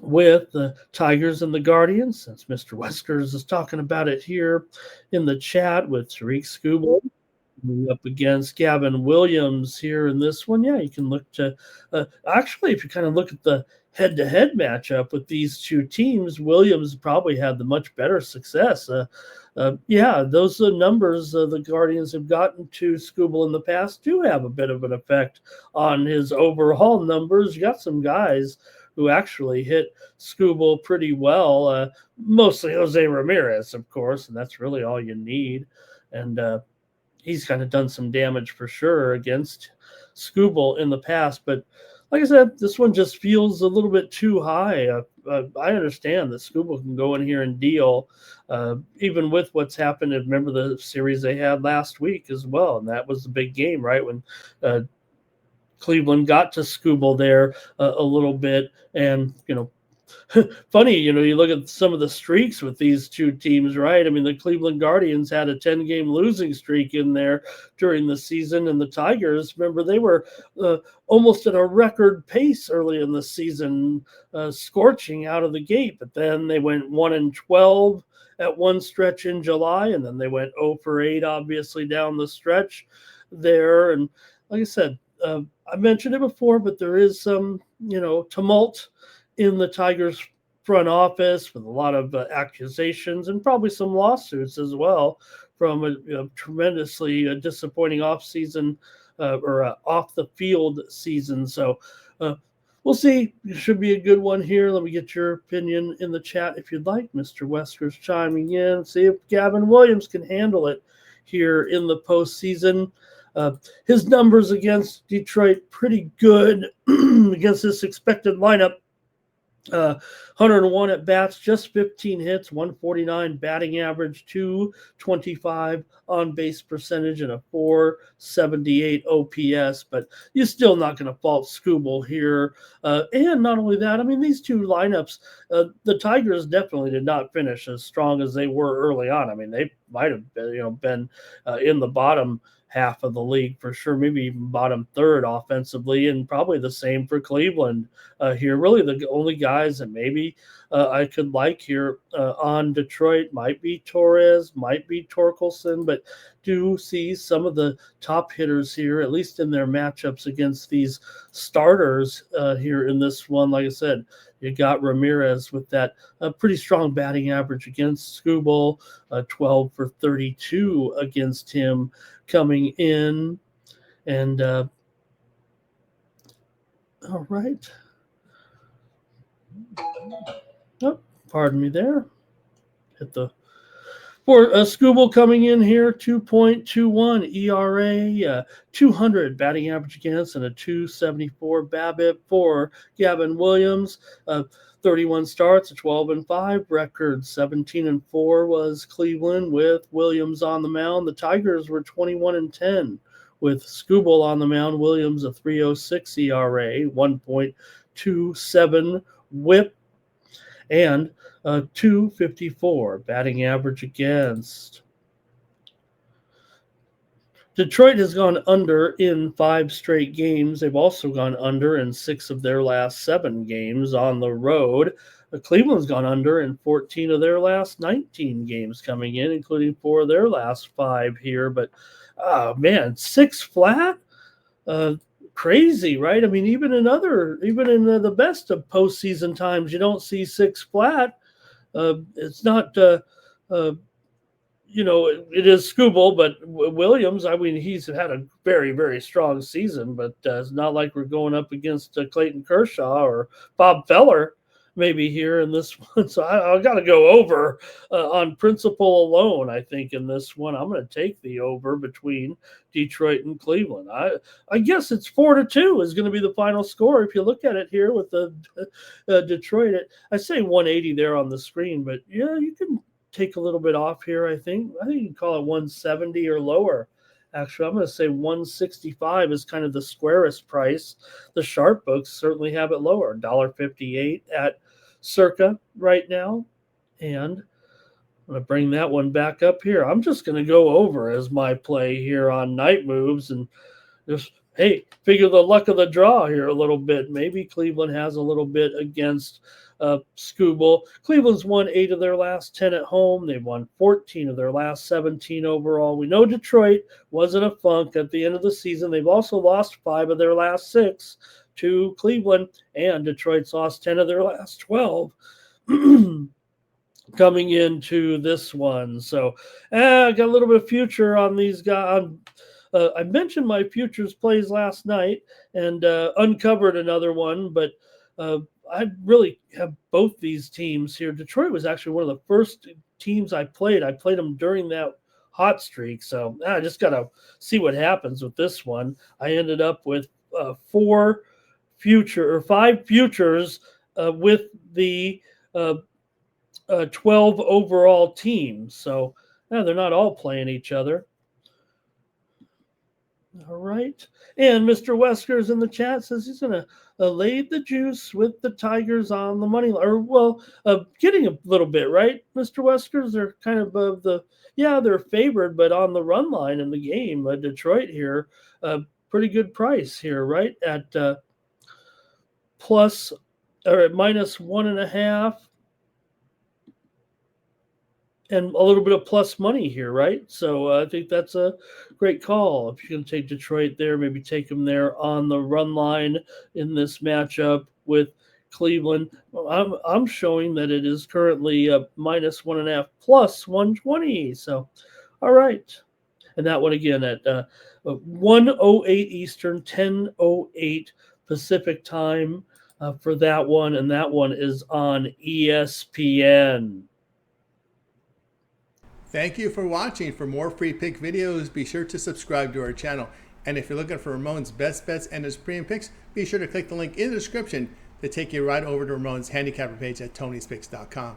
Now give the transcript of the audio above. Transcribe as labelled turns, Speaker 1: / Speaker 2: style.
Speaker 1: with the Tigers and the Guardians, since Mr. Weskers is talking about it here in the chat with Tariq Skubal up against Gavin Williams here in this one. Yeah, you can look to actually, if you kind of look at the head-to-head matchup with these two teams, Williams probably had the much better success. Yeah, those numbers the Guardians have gotten to Skubal in the past do have a bit of an effect on his overall numbers. You got some guys who actually hit Skubal pretty well, mostly Jose Ramirez, of course, and that's really all you need. And he's kind of done some damage for sure against Skubal in the past. But like I said, this one just feels a little bit too high. I understand that Skubal can go in here and deal, even with what's happened. And remember the series they had last week as well, and that was the big game, right? When Cleveland got to Skubal there a little bit, and funny, you look at some of the streaks with these two teams, right? I mean, the Cleveland Guardians had a 10-game losing streak in there during the season, and the Tigers, remember, they were almost at a record pace early in the season, scorching out of the gate, but then they went 1-12 at one stretch in July, and then they went 0 for 8, obviously, down the stretch there. And like I said, I mentioned it before, but there is some, tumult in the Tigers front office with a lot of accusations and probably some lawsuits as well from a tremendously disappointing offseason or off the field season. So we'll see. It should be a good one here. Let me get your opinion in the chat if you'd like. Mr. Wesker's chiming in. See if Gavin Williams can handle it here in the postseason. His numbers against Detroit pretty good against this expected lineup. 101 at bats, just 15 hits, 149 batting average, 225 on base percentage, and a 478 OPS. But you're still not going to fault Skubal here. And not only that, I mean, these two lineups, the Tigers definitely did not finish as strong as they were early on. I mean, they might have been in the bottom half of the league for sure, maybe even bottom third offensively, and probably the same for Cleveland here. Really, the only guys that maybe I could like here on Detroit might be Torres, might be Torkelson, but do see some of the top hitters here, at least in their matchups against these starters here in this one. Like I said, you got Ramirez with that pretty strong batting average against Skubal, 12 for 32 against him coming in. And all right. Oh, pardon me there. Hit the for Skubal coming in here, 2.21 ERA, 200 batting average against, and a 274 BABIP for Gavin Williams. 31 starts, a 12-5 record. 17-4 was Cleveland with Williams on the mound. The Tigers were 21-10 with Skubal on the mound. Williams a 3.06 ERA, 1.27 WHIP, and 254 batting average against. Detroit has gone under in 5 straight games. They've also gone under in 6 of their last 7 games on the road. Cleveland's gone under in 14 of their last 19 games coming in, including 4 of their last 5 here. But, man, 6 flat? Crazy, right? I mean, even in the best of postseason times, you don't see 6 flat. It's not it is Skubal, but Williams, I mean, he's had a very, very strong season, but it's not like we're going up against Clayton Kershaw or Bob Feller maybe here in this one. So I got to go over on principle alone, I think, in this one. I'm going to take the over between Detroit and Cleveland. I guess it's 4-2 is going to be the final score. If you look at it here with the Detroit, I say 180 there on the screen, but yeah, you can take a little bit off here. I think you can call it 170 or lower. Actually, I'm going to say 165 is kind of the squarest price. The sharp books certainly have it lower, $1.58 at circa right now. And I'm going to bring that one back up here. I'm just going to go over as my play here on night moves and just, hey, figure the luck of the draw here a little bit. Maybe Cleveland has a little bit against Scooble. Cleveland's won 8 of their last 10 at home. They've won 14 of their last 17 overall. We know Detroit was in a funk at the end of the season. They've also lost 5 of their last 6 to Cleveland, and Detroit's lost 10 of their last 12 coming into this one. So I got a little bit of future on these guys. I mentioned my futures plays last night and uncovered another one, but I really have both these teams here. Detroit was actually one of the first teams I played. I played them during that hot streak, so I just got to see what happens with this one. I ended up with 5 futures with the 12 overall teams. So they're not all playing each other. All right. And Mr. Wesker's in the chat says he's going to lay the juice with the Tigers on the money line. Or, well, getting a little bit, right, Mr. Wesker's? They're kind of they're favored, but on the run line in the game. Detroit here, pretty good price here, right? At plus or at minus 1.5. And a little bit of plus money here, right? So I think that's a great call. If you're going to take Detroit there, maybe take them there on the run line in this matchup with Cleveland. I'm showing that it is currently minus 1.5 plus 120. So, all right. And that one again at 1:08 Eastern, 10:08 Pacific time for that one. And that one is on ESPN.
Speaker 2: Thank you for watching. For more free pick videos, be sure to subscribe to our channel. And if you're looking for Ramon's best bets and his premium picks, be sure to click the link in the description to take you right over to Ramon's handicapper page at Tony'sPicks.com.